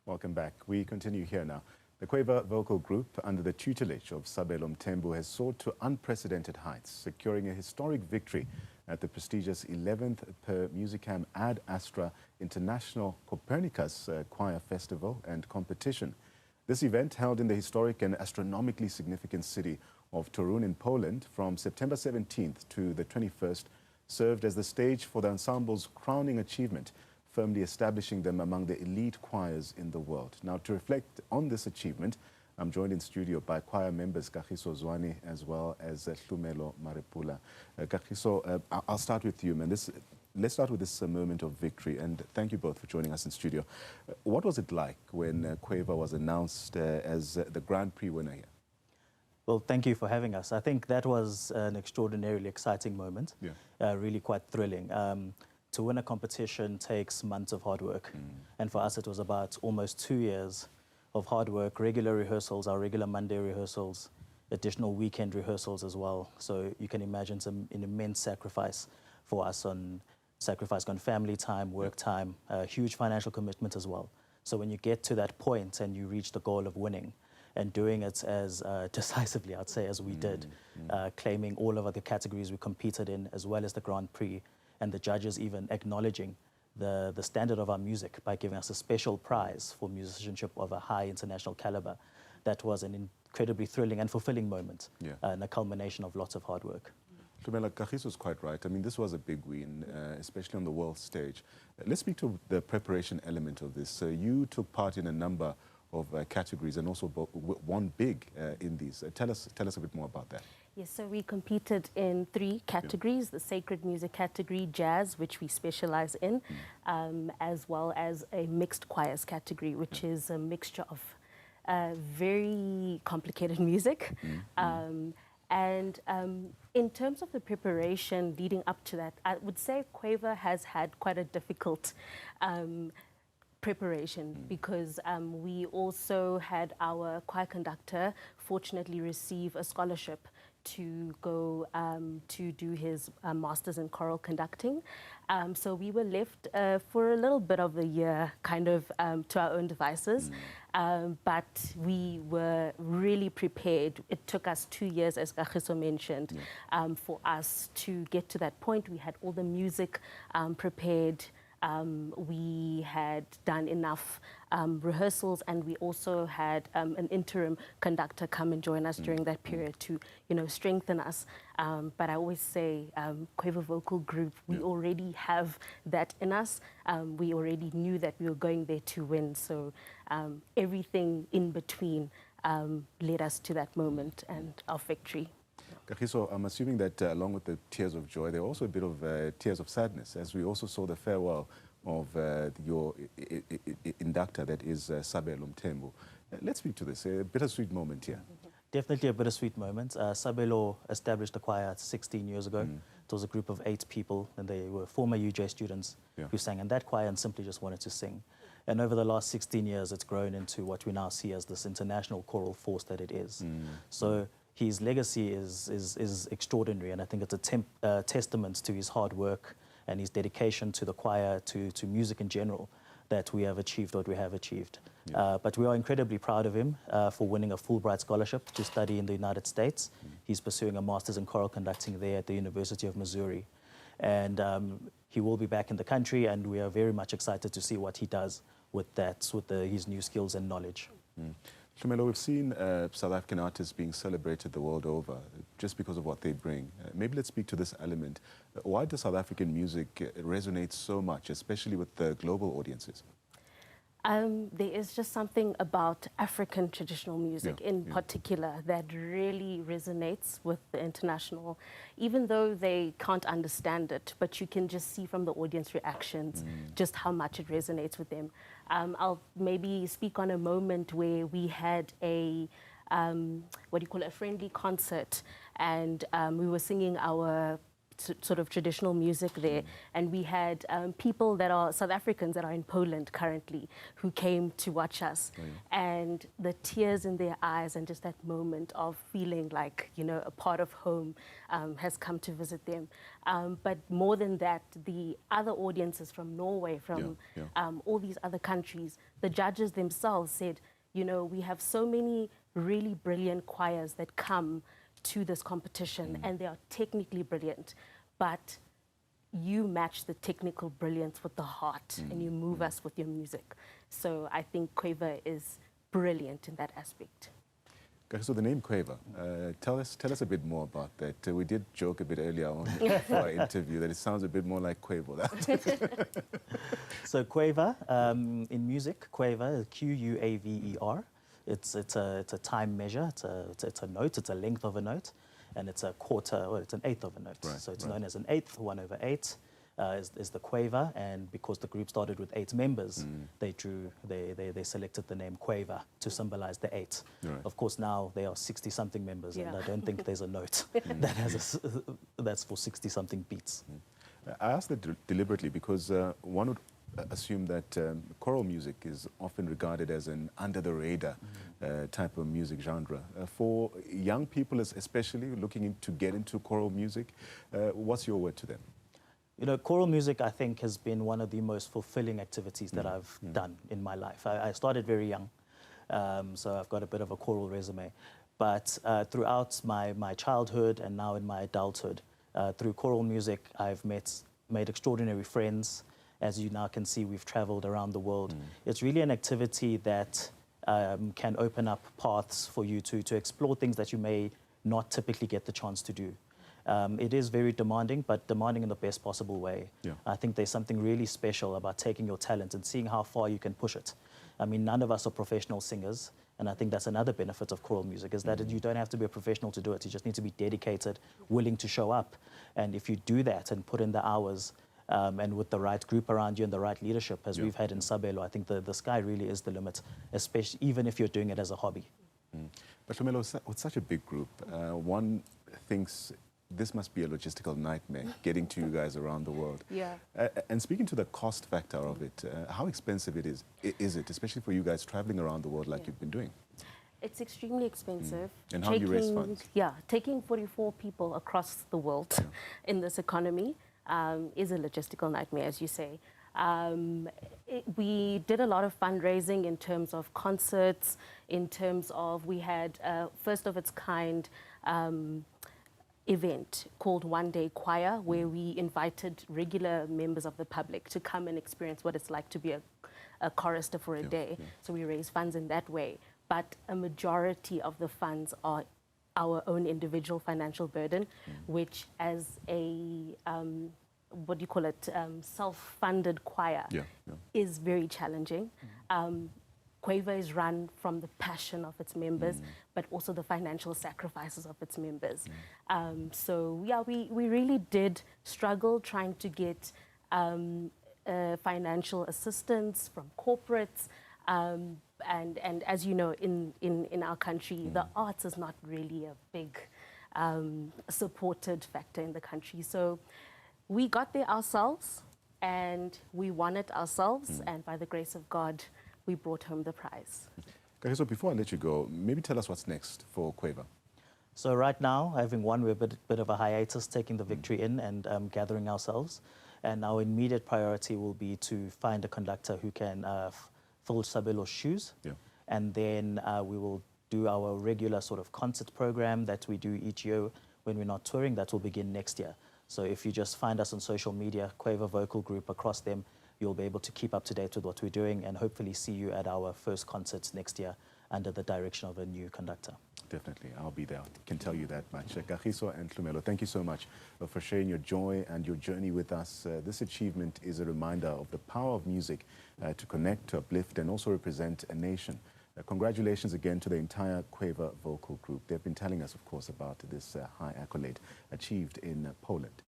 Welcome back. We continue here now. The Quava Vocal Group, under the tutelage of Sabelo Mthembu, has soared to unprecedented heights, securing a historic victory at the prestigious 11th per Musicam ad Astra International Copernicus Choir Festival and Competition. This event, held in the historic and astronomically significant city of Torun in Poland from September 17th to the 21st, served as the stage for the ensemble's crowning achievement, firmly establishing them among the elite choirs in the world. Now, to reflect on this achievement, I'm joined in studio by choir members Kagiso, Zwane, as well as Hlumelo, Marepula. Kagiso, I'll start with you, man. Let's start with this moment of victory, and thank you both for joining us in studio. What was it like when Quava was announced as the Grand Prix winner here? Well, thank you for having us. I think that was an extraordinarily exciting moment, really quite thrilling. To win a competition takes months of hard work. And for us, it was about almost 2 years of hard work, regular rehearsals, our regular Monday rehearsals, additional weekend rehearsals as well. So you can imagine an immense sacrifice for us on family time, work time, huge financial commitment as well. So when you get to that point and you reach the goal of winning and doing it as decisively, I'd say, as we did, claiming all of the categories we competed in, as well as the Grand Prix, and the judges even acknowledging the standard of our music by giving us a special prize for musicianship of a high international caliber. That was an incredibly thrilling and fulfilling moment, and a culmination of lots of hard work. Hlumelo, Kagiso is quite right. I mean, this was a big win, especially on the world stage. Let's speak to the preparation element of this. So you took part in a number of categories and also won big in these. Tell us a bit more about that. Yes, so we competed in 3 categories, the sacred music category, jazz, which we specialize in, as well as a mixed choirs category, which is a mixture of very complicated music. And in terms of the preparation leading up to that, I would say Quava has had quite a difficult preparation because we also had our choir conductor fortunately receive a scholarship to go to do his master's in choral conducting. So we were left for a little bit of a year kind of to our own devices, but we were really prepared. It took us 2 years, as Kagiso mentioned, for us to get to that point. We had all the music prepared. We had done enough rehearsals, and we also had an interim conductor come and join us during that period to, strengthen us. But I always say, Quava Vocal Group, we already have that in us. We already knew that we were going there to win. So everything in between led us to that moment and our victory. Kagiso, I'm assuming that along with the tears of joy, there are also a bit of tears of sadness, as we also saw the farewell of your inductor, that is Sabelo Mthembu. Let's speak to this, a bittersweet moment here. Definitely a bittersweet moment. Sabelo established the choir 16 years ago. It was a group of 8 people, and they were former UJ students who sang in that choir and simply just wanted to sing. And over the last 16 years, it's grown into what we now see as this international choral force that it is. So his legacy is extraordinary, and I think it's a testament to his hard work and his dedication to the choir, to music in general, that we have achieved what we have achieved. But we are incredibly proud of him for winning a Fulbright scholarship to study in the United States. He's pursuing a master's in choral conducting there at the University of Missouri. And he will be back in the country, and we are very much excited to see what he does with that, with his new skills and knowledge. Hlumelo, we've seen South African artists being celebrated the world over just because of what they bring. Maybe let's speak to this element. Why does South African music resonate so much, especially with the global audiences? There is just something about African traditional music in particular that really resonates with the international, even though they can't understand it, but you can just see from the audience reactions just how much it resonates with them. I'll maybe speak on a moment where we had a, a friendly concert, and we were singing our sort of traditional music there. And we had people that are South Africans that are in Poland currently who came to watch us. And the tears in their eyes and just that moment of feeling like, you know, a part of home has come to visit them. But more than that, the other audiences from Norway, from all these other countries, the judges themselves said, you know, we have so many really brilliant choirs that come to this competition and they are technically brilliant, but you match the technical brilliance with the heart and you move us with your music. So I think Quaver is brilliant in that aspect. So the name Quaver, tell us a bit more about that. We did joke a bit earlier on for our interview that it sounds a bit more like Quaver. So Quaver, in music, Quaver, Quaver. It's a time measure. It's a note. It's a length of a note, and it's a quarter. Well, it's an eighth of a note. So it's known as an eighth. 1/8 is the Quaver, and because the group started with 8 members, they selected the name Quaver to symbolize the 8. Of course, now there are 60-something members, and I don't think there's a note that has that's for 60-something beats. I asked that deliberately because one would assume that choral music is often regarded as an under-the-radar type of music genre. For young people, especially looking to get into choral music, what's your word to them? You know, choral music, I think, has been one of the most fulfilling activities that I've done in my life. I started very young, so I've got a bit of a choral resume. But throughout my childhood and now in my adulthood, through choral music, I've made extraordinary friends. As you now can see, we've traveled around the world. It's really an activity that can open up paths for you to explore things that you may not typically get the chance to do. It is very demanding, but demanding in the best possible way. I think there's something really special about taking your talent and seeing how far you can push it. I mean, none of us are professional singers, and I think that's another benefit of choral music, is that you don't have to be a professional to do it. You just need to be dedicated, willing to show up. And if you do that and put in the hours, and with the right group around you and the right leadership, as we've had in Sabelo, I think the sky really is the limit, especially even if you're doing it as a hobby. But Hlumelo, with such a big group, one thinks this must be a logistical nightmare, getting to you guys around the world. And speaking to the cost factor of it, how expensive is it, especially for you guys traveling around the world like you've been doing? It's extremely expensive. And how do you raise funds? Taking 44 people across the world in this economy is a logistical nightmare, as you say. We did a lot of fundraising in terms of concerts, in terms of, we had a first of its kind event called One Day Choir, where we invited regular members of the public to come and experience what it's like to be a chorister for a day. So we raise funds in that way. But a majority of the funds are our own individual financial burden, which as a what do you call it, self-funded choir is very challenging. Quaver is run from the passion of its members, but also the financial sacrifices of its members. So yeah, we really did struggle trying to get financial assistance from corporates. And as you know, in our country, the arts is not really a big supported factor in the country. So we got there ourselves, and we won it ourselves, and by the grace of God, we brought home the prize. Kagiso, before I let you go, maybe tell us what's next for Quaver. So right now, having won, we're a bit of a hiatus, taking the victory in and gathering ourselves. And our immediate priority will be to find a conductor who can fill Sabelo's shoes. And then we will do our regular sort of concert program that we do each year when we're not touring. That will begin next year. So if you just find us on social media, Quava Vocal Group, across them, you'll be able to keep up to date with what we're doing and hopefully see you at our first concerts next year under the direction of a new conductor. Definitely, I'll be there. I can tell you that much. Kagiso and Hlumelo, thank you so much for sharing your joy and your journey with us. This achievement is a reminder of the power of music to connect, to uplift, and also represent a nation. Congratulations again to the entire Quava Vocal Group. They've been telling us, of course, about this high accolade achieved in Poland.